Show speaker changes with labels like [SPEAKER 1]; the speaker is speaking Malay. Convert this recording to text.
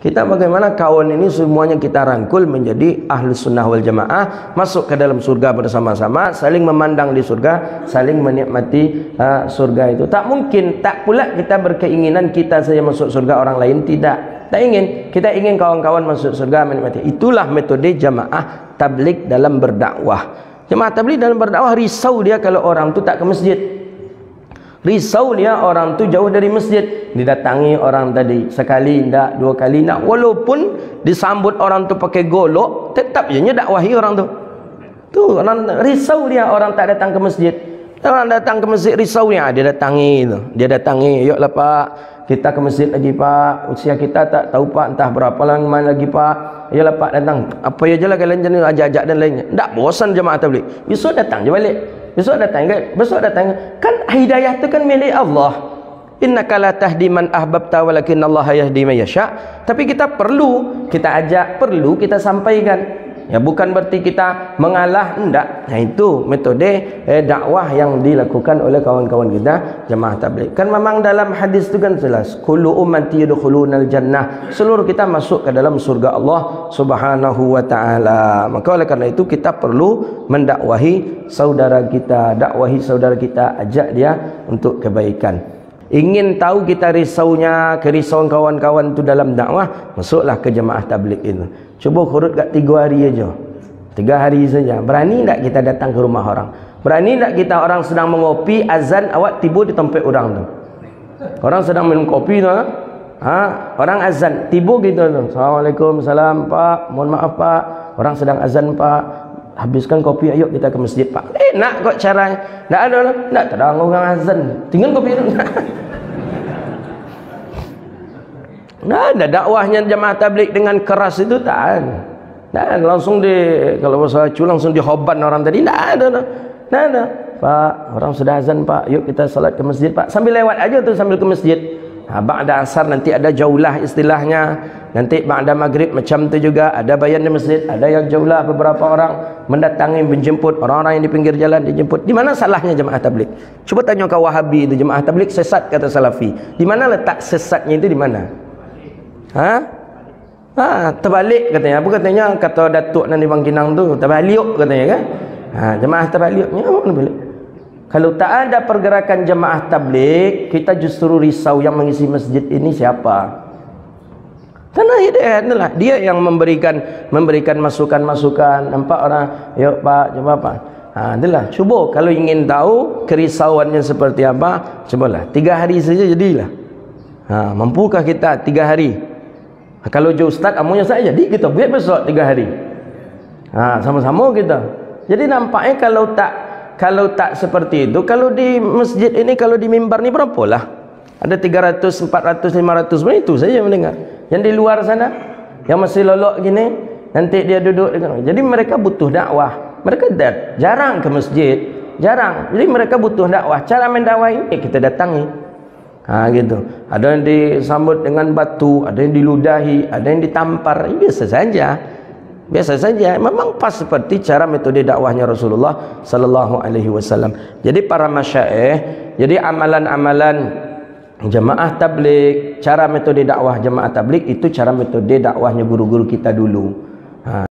[SPEAKER 1] Kita bagaimana kawan ini semuanya kita rangkul menjadi ahli sunnah wal jamaah, masuk ke dalam surga bersama-sama, saling memandang di surga, saling menikmati surga itu. Tak mungkin, tak pula kita berkeinginan kita saja masuk surga, orang lain tidak. Tak ingin, kita ingin kawan-kawan masuk surga menikmati. Itulah metode jamaah tabligh dalam berdakwah. Jamaah tabligh dalam berdakwah risau dia kalau orang tu tak ke masjid. Risau dia orang tu jauh dari masjid. Didatangi orang tadi sekali ndak, dua kali ndak, walaupun disambut orang tu pakai golok, tetap je dakwahi orang tu. Tu orang risau dia orang tak datang ke masjid. Orang datang ke masjid risau dia datangi tu. Dia datangi, "Yuklah Pak, kita ke masjid lagi Pak. Usia kita tak tahu Pak, entah berapa lama lagi Pak. Yalah Pak datang. Apa ya jelah kalian jenis ajak-ajak dan lainnya." Ndak bosan jemaah tabligh. Besok datang je balik. Besok datang kan? Besok datang. Kan hidayah tu kan milik Allah. Innaka la tahdi man ahbabta walakinallaha yahdi man yasha. Tapi kita perlu kita ajak, perlu kita sampaikan. Ya bukan berarti kita mengalah, enggak. Nah itu metode dakwah yang dilakukan oleh kawan-kawan kita jemaah tabligh. Kan memang dalam hadis itu kan jelas, kullu ummati yadkhulunal jannah. Seluruh kita masuk ke dalam surga Allah Subhanahu wa taala. Maka oleh karena itu kita perlu mendakwahi saudara kita, dakwahi saudara kita, ajak dia untuk kebaikan. Ingin tahu kita risaunya, kerisauan kawan-kawan itu dalam dakwah, masuklah ke jemaah tabligh itu. Cuba kurut kat 3 hari aja. 3 hari saja. Berani tak kita datang ke rumah orang? Berani tak kita orang sedang mengopi, azan, awak tiba di tempat orang tu? Orang sedang minum kopi tu, orang azan, tiba gitu tu. Assalamualaikum, salam Pak, mohon maaf Pak, orang sedang azan Pak, habiskan kopi, ayo kita ke masjid Pak. Nak kok caranya? Tak ada lah, tak terang orang azan, tinggal kopi tu. Nah, ada dakwahnya jemaah tabligh dengan keras itu tak ada. Tak ada langsung kalau bahasa Aceh langsung dihoban orang tadi, tak ada. Tak ada. Pak, orang sudah azan Pak, yuk kita salat ke masjid Pak. Sambil lewat aja tu sambil ke masjid. Ba'da asar nanti ada jaulah istilahnya. Nanti ba'da maghrib macam tu juga ada bayan di masjid, ada yang jaulah, beberapa orang mendatangi menjemput orang-orang yang di pinggir jalan dijemput. Di mana salahnya jemaah tabligh? Cuba tanya ke Wahabi itu, jemaah tabligh sesat kata Salafi. Di mana letak sesatnya itu di mana? Terbalik katanya. Apa katanya? Kata Datuk Nani Bangkinang tu, terbalik katanya kan? Jemaah terbaliknya mana boleh? Kalau tak ada pergerakan jemaah tabligh, kita justru risau yang mengisi masjid ini siapa? Karena dia yang memberikan masukan-masukan. Nampak orang, yuk Pak, coba Pak. Itulah. Cuba kalau ingin tahu kerisauannya seperti apa, cobalah 3 hari saja jadilah. Mampukah kita 3 hari? Kalau je ustaz amunya saya jadi kita buat besok 3 hari. Sama-sama kita. Jadi nampaknya kalau tak seperti itu, kalau di masjid ini, kalau di mimbar ni berapalah? Ada 300, 400, 500 itu saja mendengar. Yang di luar sana yang masih lolok gini, nanti dia duduk dengan. Jadi mereka butuh dakwah. Mereka jarang ke masjid, jarang. Jadi mereka butuh dakwah. Cara mendakwah ini kita datangi. Gitu. Ada yang disambut dengan batu, ada yang diludahi, ada yang ditampar. Biasa saja. Biasa saja. Memang pas seperti cara metode dakwahnya Rasulullah sallallahu alaihi wasallam. Jadi para masyayikh, jadi amalan-amalan jemaah tabligh, cara metode dakwah jemaah tabligh itu cara metode dakwahnya guru-guru kita dulu.